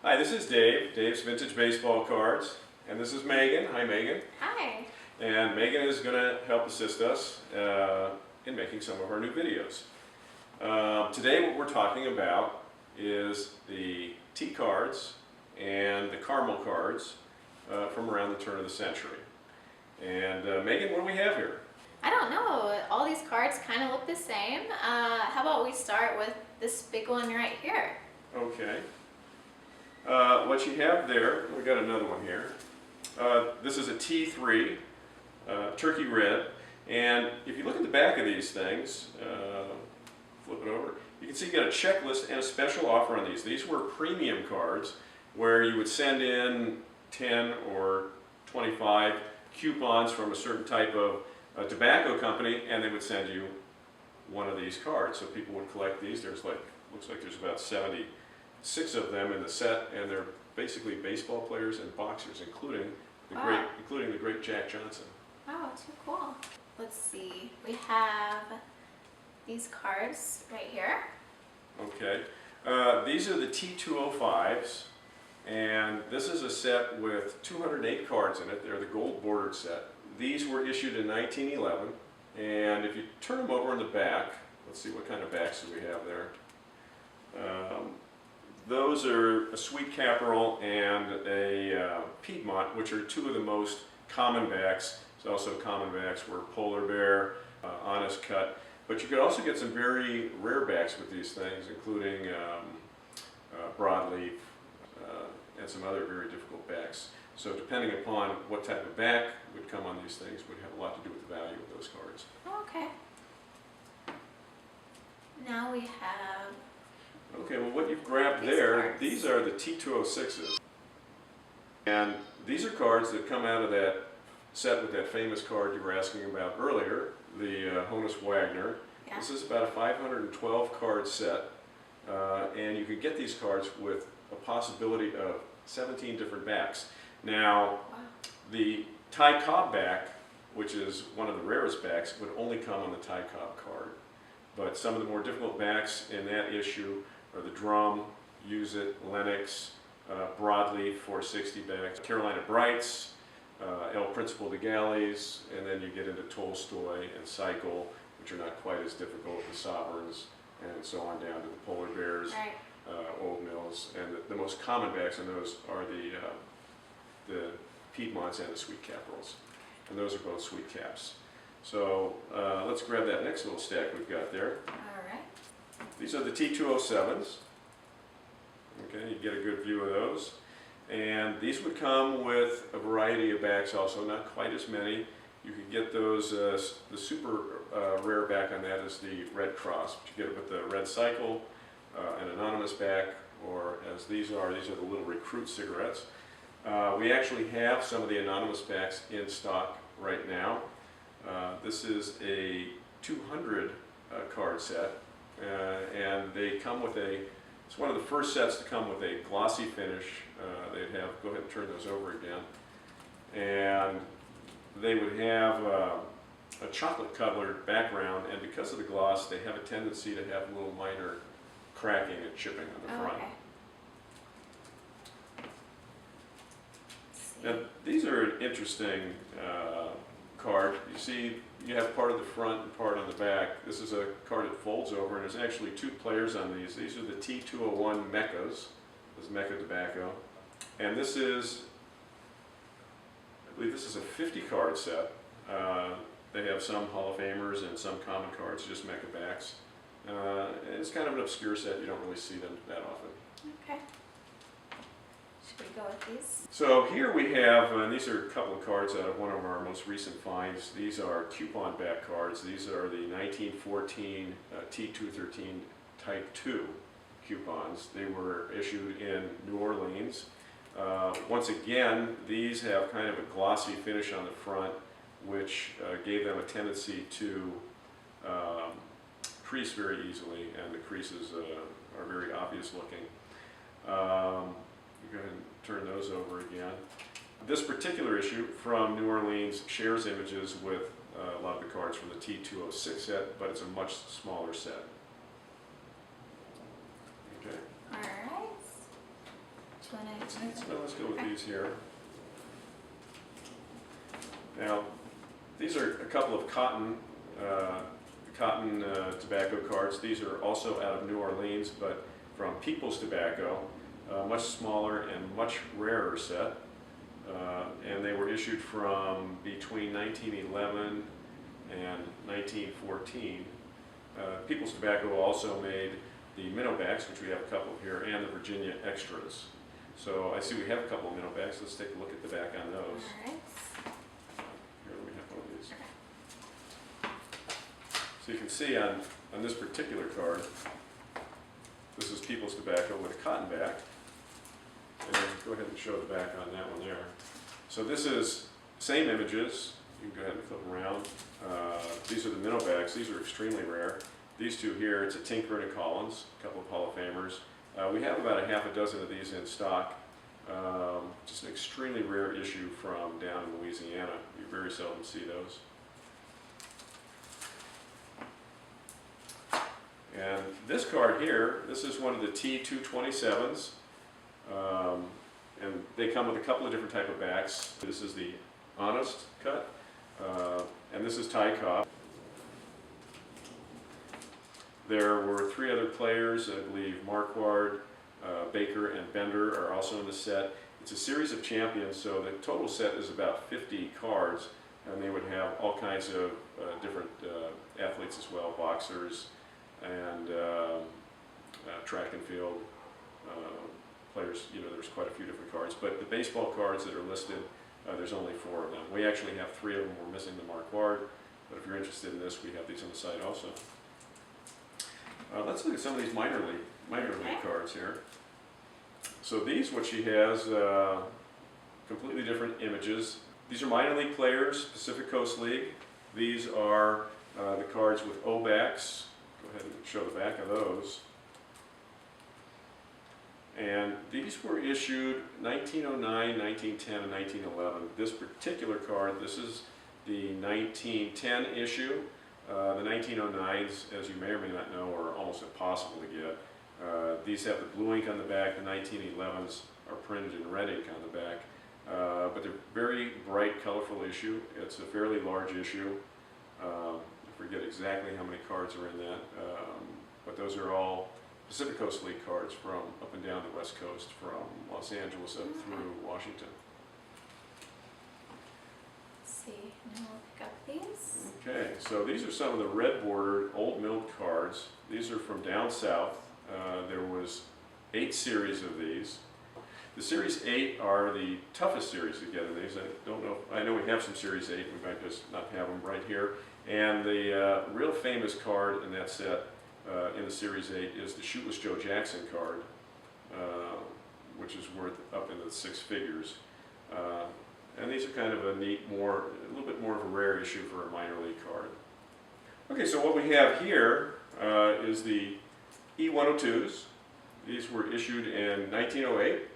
Hi, this is Dave, Dave's Vintage Baseball Cards, and this is Megan. Hi, Megan. Hi. And Megan is going to help assist us in making some of our new videos. Today what we're talking about is the T cards and the caramel cards from around the turn of the century. And Megan, what do we have here? I don't know. All these cards kind of look the same. How about we start with this big one right here? Okay. What you have there, we got another one here. This is a T3, turkey red, and if you look at the back of these things, flip it over, you can see you got a checklist and a special offer on these. These were premium cards where you would send in 10 or 25 coupons from a certain type of tobacco company, and they would send you one of these cards. So people would collect these. There's looks like there's about 76 of them in the set, and they're basically baseball players and boxers, including the great Jack Johnson. Oh, too cool. Let's see. We have these cards right here. Okay. These are the T205s, and this is a set with 208 cards in it. They're the gold bordered set. These were issued in 1911, and if you turn them over in the back, let's see what kind of backs do we have there. Those are a Sweet Caporal and a Piedmont, which are two of the most common backs. There's also common backs were Polar Bear, Honest Cut, but you could also get some very rare backs with these things, including Broadleaf and some other very difficult backs. So depending upon what type of back would come on these things would have a lot to do with the value of those cards. Okay. Now we have... Okay, well what you've grabbed there, these are the T206s. And these are cards that come out of that set with that famous card you were asking about earlier, the Honus Wagner. Yeah. This is about a 512 card set, and you can get these cards with a possibility of 17 different backs. Now, the Ty Cobb back, which is one of the rarest backs, would only come on the Ty Cobb card. But some of the more difficult backs in that issue are the Drum, Use It, Lennox, Broadleaf 460 backs, Carolina Brights, El Principal de Galles, and then you get into Tolstoy and Cycle, which are not quite as difficult, the Sovereigns, and so on down to the Polar Bears, right. Old Mills, and the most common backs in those are the Piedmonts and the Sweet Caporals, and those are both Sweet Caps. So let's grab that next little stack we've got there. All right. These are the T207s. Okay, you get a good view of those. And these would come with a variety of backs also, not quite as many. You could get those, the super rare back on that is the Red Cross. But you get it with the Red Cycle, an anonymous back, or as these are the little recruit cigarettes. We actually have some of the anonymous backs in stock right now. This is a 200 card set, and they come with it's one of the first sets to come with a glossy finish. They'd have, go ahead and turn those over again, and they would have a chocolate colored background, and because of the gloss they have a tendency to have a little minor cracking and chipping on the front. Okay. Now, these are an interesting card. You see, you have part of the front and part on the back. This is a card that folds over, and there's actually two players on these. These are the T201 Meccas. This is Mecca Tobacco. And this is, I believe this is a 50 card set. They have some Hall of Famers and some common cards, just Mecca backs. It's kind of an obscure set. You don't really see them that often. Okay. Should we go with these? So here we have, and these are a couple of cards out of one of our most recent finds. These are coupon back cards. These are the 1914 T213 Type 2 coupons. They were issued in New Orleans. Once again, these have kind of a glossy finish on the front, which gave them a tendency to crease very easily, and the creases are very obvious looking. Go ahead and turn those over again. This particular issue from New Orleans shares images with a lot of the cards from the T206 set, but it's a much smaller set. Okay. All right. So let's go with these here. Now, these are a couple of cotton tobacco cards. These are also out of New Orleans, but from People's Tobacco, much smaller and much rarer set. And they were issued from between 1911 and 1914. People's Tobacco also made the minnow backs, which we have a couple here, and the Virginia Extras. So I see we have a couple of minnow backs. Let's take a look at the back on those. All right. Here we have one of these. So you can see on this particular card, this is People's Tobacco with a cotton back. And go ahead and show the back on that one there. So this is same images. You can go ahead and flip them around. These are the minnow backs. These are extremely rare. These two here, it's a Tinker and a Collins, a couple of Hall of Famers. We have about a half a dozen of these in stock. Just an extremely rare issue from down in Louisiana. You very seldom see those. And this card here, this is one of the T207s. And they come with a couple of different type of backs. This is the Honest cut, and this is Ty Cobb. There were 3 other players, I believe Marquard, Baker, and Bender are also in the set. It's a series of champions, so the total set is about 50 cards, and they would have all kinds of different athletes as well, boxers and track and field players. You know, there's quite a few different cards, but the baseball cards that are listed, there's only 4 of them. We actually have 3 of them. We're missing the Marquard, but if you're interested in this, we have these on the site also. Let's look at some of these minor league cards here. So these, what she has, completely different images. These are minor league players, Pacific Coast League. These are the cards with O backs. Go ahead and show the back of those. And these were issued 1909, 1910, and 1911. This particular card, this is the 1910 issue. The 1909s, as you may or may not know, are almost impossible to get. These have the blue ink on the back. The 1911s are printed in red ink on the back. But they're very bright, colorful issue. It's a fairly large issue. I forget exactly how many cards are in that, but those are all Pacific Coast League cards from up and down the West Coast, from Los Angeles up through Washington. Let's see, now we'll pick up these. Okay, so these are some of the red bordered old milled cards. These are from down south. There was 8 series of these. The Series 8 are the toughest series to get in these. I don't know, I know we have some Series 8, we might just not have them right here. And the real famous card in that set, in the Series 8, is the Shootless Joe Jackson card, which is worth up into the 6 figures. And these are kind of a neat, a little bit more of a rare issue for a minor league card. Okay, so what we have here is the E102s. These were issued in 1908,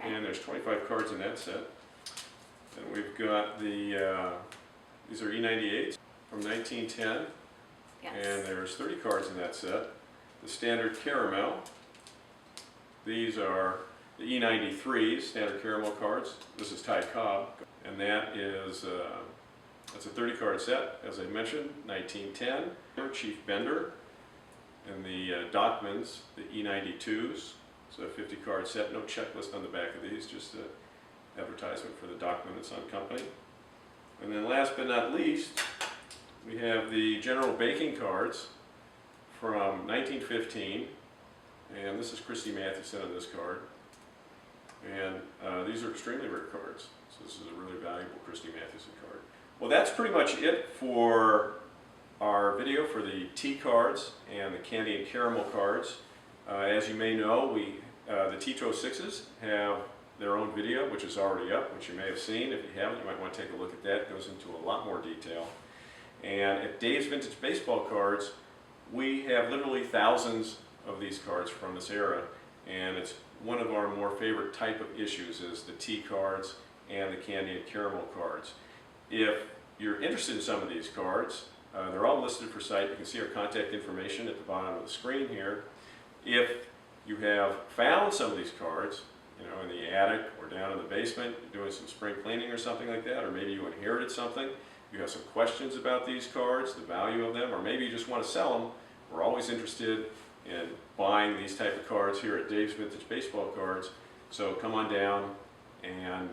and there's 25 cards in that set. And we've got the, these are E98s from 1910, Yes. and there's 30 cards in that set. The standard caramel. These are the E93s, standard caramel cards. This is Ty Cobb, and that is that's a 30-card set, as I mentioned, 1910. Chief Bender, and the Dockmans, the E92s. So a 50-card set, no checklist on the back of these, just an advertisement for the Dockman and Son Company. And then last but not least, we have the General Baking cards from 1915, and this is Christy Mathewson on this card. And these are extremely rare cards, so this is a really valuable Christy Mathewson card. Well, that's pretty much it for our video for the T cards and the candy and caramel cards. As you may know, the T206s have their own video, which is already up, which you may have seen. If you haven't, you might want to take a look at that. It goes into a lot more detail. And at Dave's Vintage Baseball Cards, we have literally thousands of these cards from this era, and it's one of our more favorite type of issues is the T cards and the candy and caramel cards. If you're interested in some of these cards, they're all listed for site. You can see our contact information at the bottom of the screen here. If you have found some of these cards you know, in the attic or down in the basement, you're doing some spring cleaning or something like that, or maybe you inherited something, you have some questions about these cards, the value of them, or maybe you just want to sell them. We're always interested in buying these type of cards here at Dave's Vintage Baseball Cards. So come on down and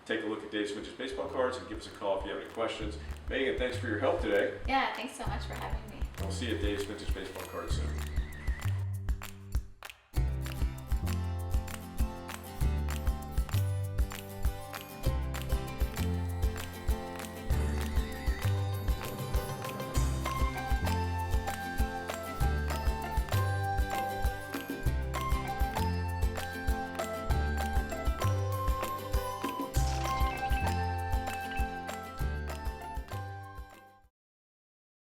take a look at Dave's Vintage Baseball Cards and give us a call if you have any questions. Megan, thanks for your help today. Yeah, thanks so much for having me. We'll see you at Dave's Vintage Baseball Cards soon.